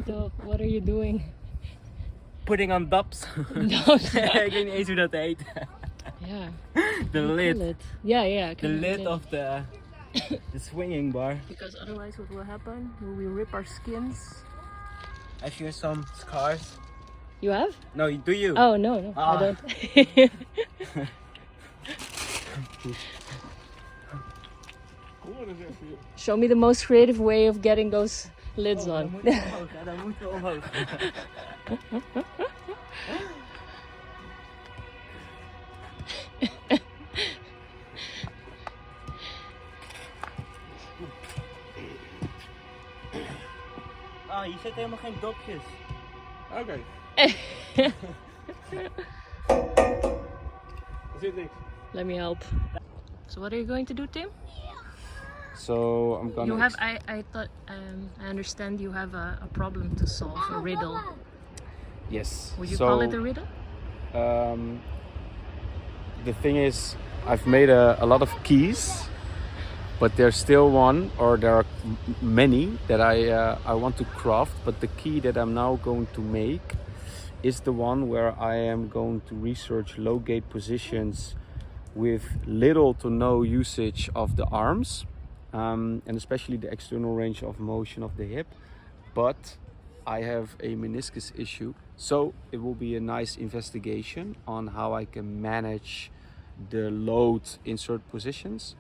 Leto, what are you doing? Putting on dops. Dops. Ik weet niet eens hoe dat heet. Yeah. The lid. Yeah, yeah. The lid of the swinging bar. Because otherwise what will happen? We will rip our skins. Have you some scars? You have? No, do you? Oh, no, Ah. I don't. Show me the most creative way of getting those lids on. Dan moeten we omhoog. Ah, hier zitten helemaal geen dopjes. Oké. Er zit niks. Let me help. So what are you going to do, Tim? So I'm gonna. You have, I thought, I understand you have a problem to solve, a riddle. Yes. Would you call it a riddle? The thing is, I've made a lot of keys, but there's still one, or there are many that I want to craft. But the key that I'm now going to make is the one where I am going to research low gate positions with little to no usage of the arms, and especially the external range of motion of the hip. But I have a meniscus issue, so it will be a nice investigation on how I can manage the load in certain positions.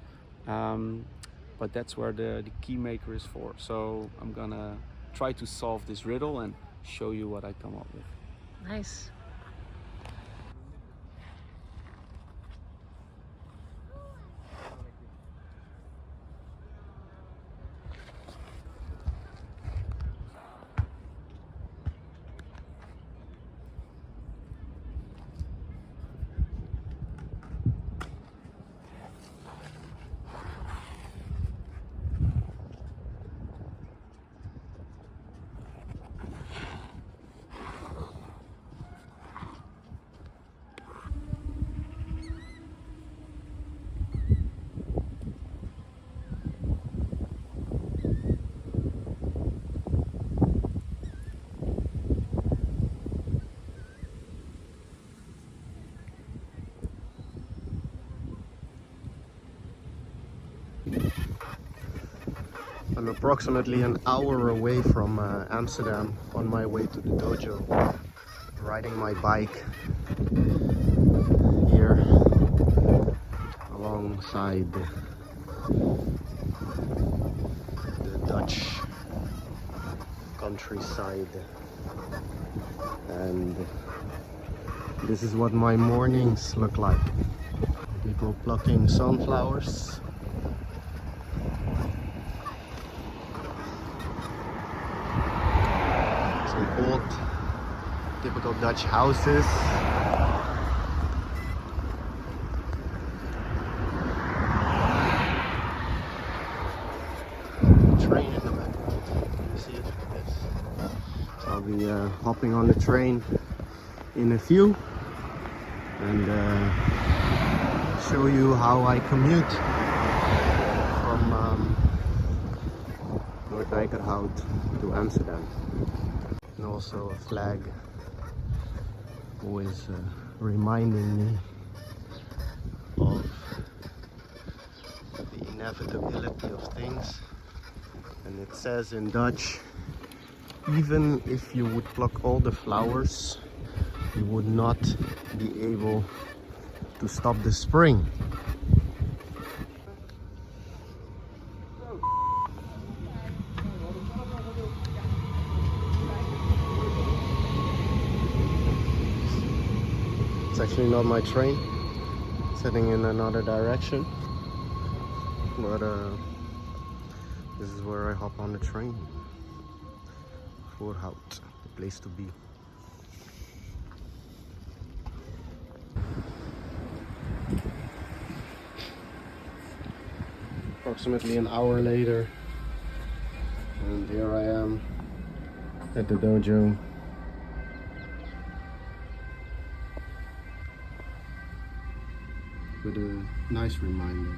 But that's where the key maker is for. So I'm gonna try to solve this riddle and show you what I come up with. Nice. I'm approximately an hour away from Amsterdam on my way to the dojo, riding my bike here alongside the Dutch countryside, and this is what my mornings look like. People plucking sunflowers. Old, typical Dutch houses. Train in the back. You see it? Yes. So I'll be hopping on the train in a few and show you how I commute from Noordwijkerhout to Amsterdam. And also a flag always reminding me of the inevitability of things. And it says in Dutch, even if you would pluck all the flowers, you would not be able to stop the spring. It's actually not my train, it's heading in another direction, but this is where I hop on the train. Voorhout, the place to be. Approximately an hour later, and here I am at the dojo. With a nice reminder.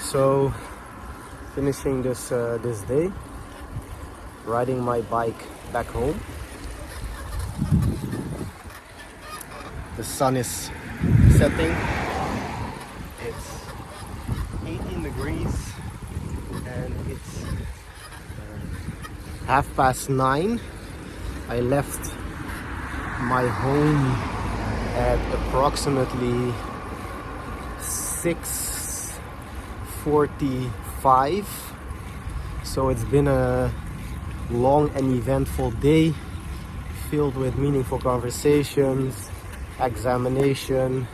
So finishing this this day, riding my bike back home. The sun is setting. It's 18 degrees and it's 9:30. I left my home at approximately 6:45. So it's been a long and eventful day filled with meaningful conversations, examination,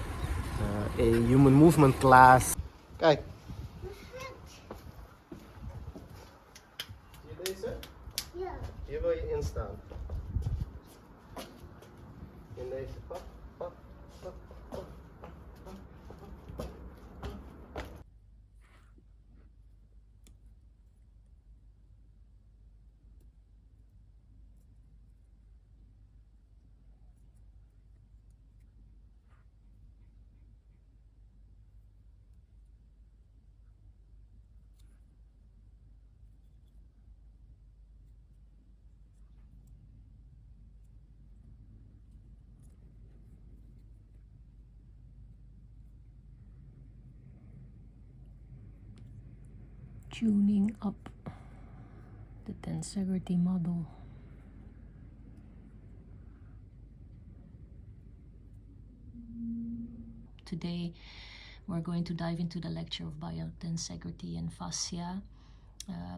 a human movement class. Kijk. Zie je deze? Ja. Hier wil je instaan. In deze. Pap, pap, pap, pap, pap, pap. Tuning up the tensegrity model. Today we're going to dive into the lecture of biotensegrity and fascia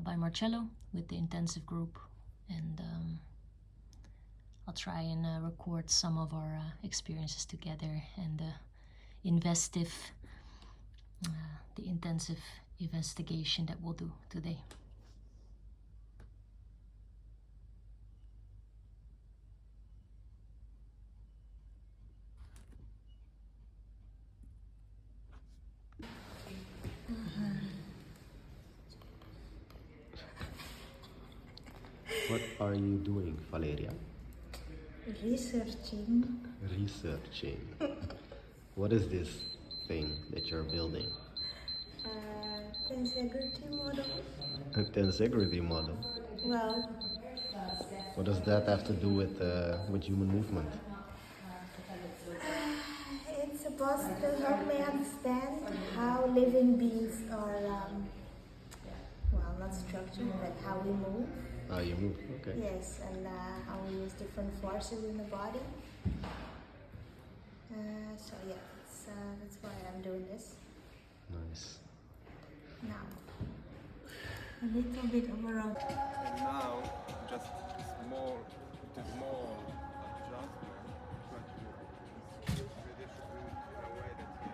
by Marcello with the intensive group, and I'll try and record some of our experiences together and the intensive investigation that we'll do today. What are you doing, Valeria? Researching. Researching. What is this thing that you're building? Tensegrity model. A tensegrity model. Well, What does that have to do with human movement? it's supposed to help me understand how living beings are, well, not structured, but how we move. How you move, okay. Yes, and how we use different forces in the body. So yeah, that's why I'm doing this Nice. now. A little bit of a round. And now, just small, it is more adjustment, but you really should do it in a way that you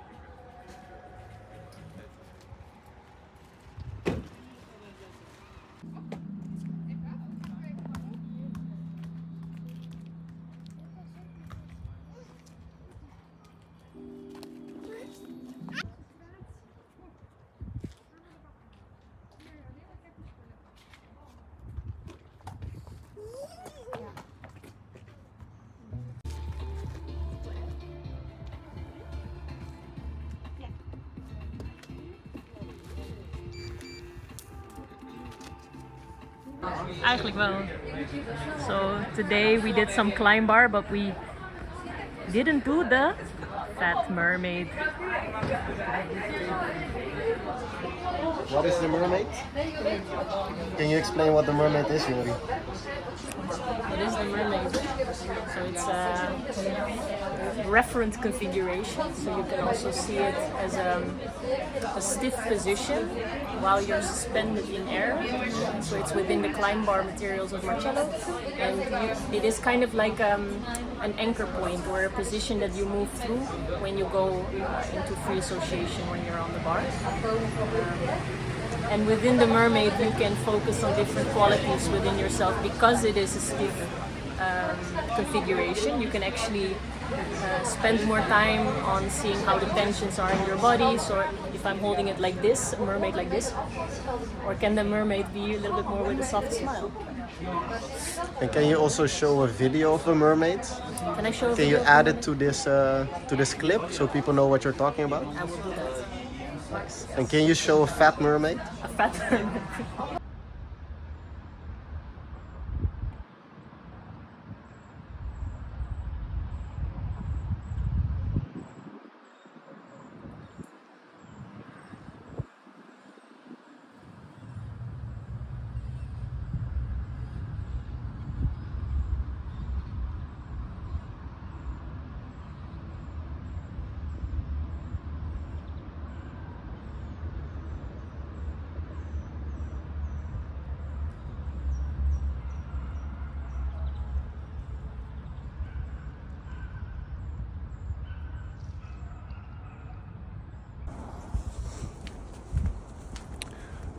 Eigenlijk wel. So today we did some Climbar, but we didn't do the Fat Mermaid. What is the mermaid? Can you explain what the mermaid is, Jori? What is the mermaid? So it's a reference configuration, so you can also see it as a stiff position while you're suspended in air. So it's within the Climbar materials of Marcello, and it is kind of like an anchor point or a position that you move through when you go into free association when you're on the bar. And within the mermaid, you can focus on different qualities within yourself because it is a stiff configuration. You can actually spend more time on seeing how the tensions are in your body. So if I'm holding it like this, a mermaid like this, or can the mermaid be a little bit more with a soft smile? And can you also show a video of the mermaid? Can I show? Can you add it to this clip so people know what you're talking about? I will do that. Nice. And can you show a fat mermaid? A fat mermaid.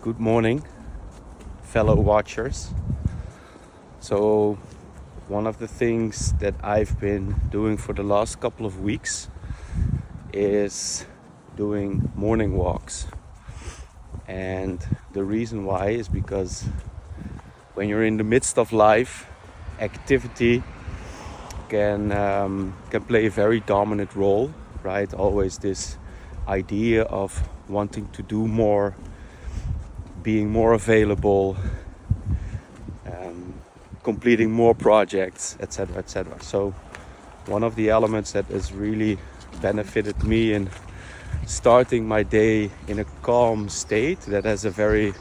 Good morning, fellow watchers. So one of the things that I've been doing for the last couple of weeks is doing morning walks. And the reason why is because when you're in the midst of life, activity can play a very dominant role, right? Always this idea of wanting to do more, being more available, completing more projects, etc., etc. So one of the elements that has really benefited me in starting my day in a calm state that has a very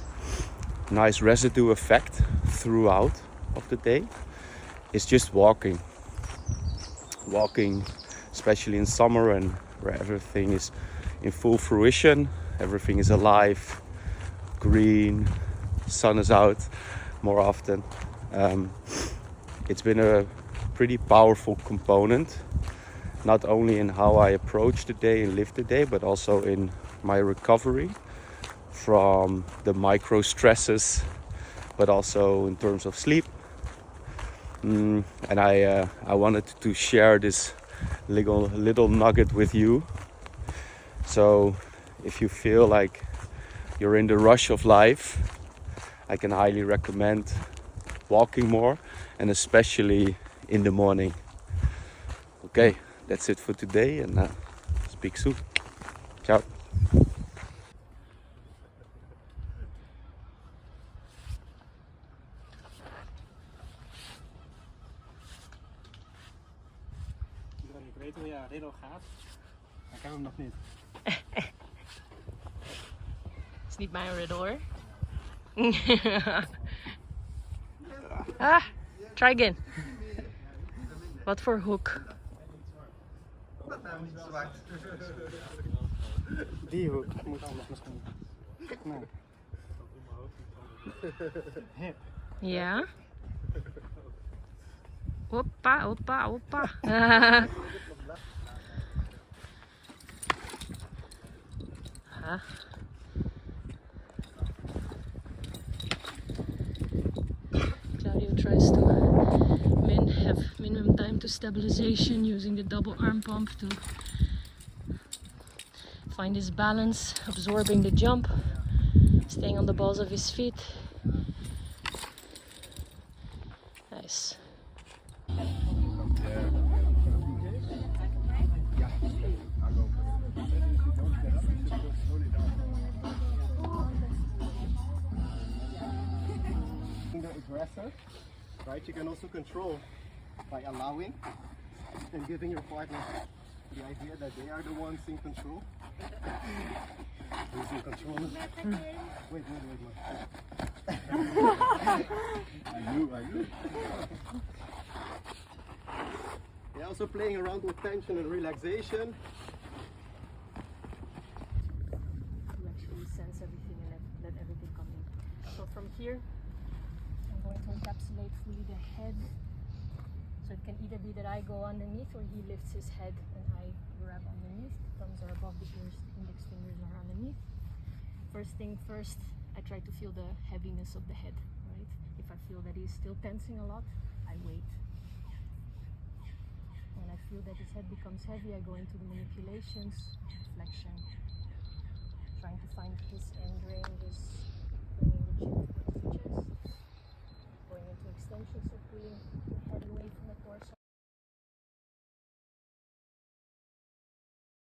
nice residue effect throughout of the day is just walking, especially in summer and where everything is in full fruition, everything is alive, green, sun is out more often. It's been a pretty powerful component, not only in how I approach the day and live the day, but also in my recovery from the micro stresses, but also in terms of sleep. And I wanted to share this little nugget with you. So if you feel like you're in the rush of life, I can highly recommend walking more, and especially in the morning. Okay, that's it for today, and speak soon. Ciao. Ik weet hoe ja, riddle gaat. Maar ik heb hem nog niet. Is niet mijn riddle hoor. Ah, try again. Wat voor hoek? Die hoek moet anders misschien. Nee. Hip. Ja. Hoppa, hoppa, hoppa. Claudio tries to have minimum time to stabilization using the double arm pump to find his balance, absorbing the jump, staying on the balls of his feet. Nice. The aggressor, right? You can also control by allowing and giving your partner the idea that they are the ones in control. Who's in control? Wait, I knew. They're also playing around with tension and relaxation. You actually sense everything and let everything come in. So from here, I'm going to encapsulate fully the head. So it can either be that I go underneath or he lifts his head and I grab underneath. Thumbs are above the ears, index fingers are underneath. First thing first, I try to feel the heaviness of the head, right? If I feel that he's still tensing a lot, I wait. When I feel that his head becomes heavy, I go into the manipulations, flexion, trying to find his end ranges, bringing the chin towards the chest.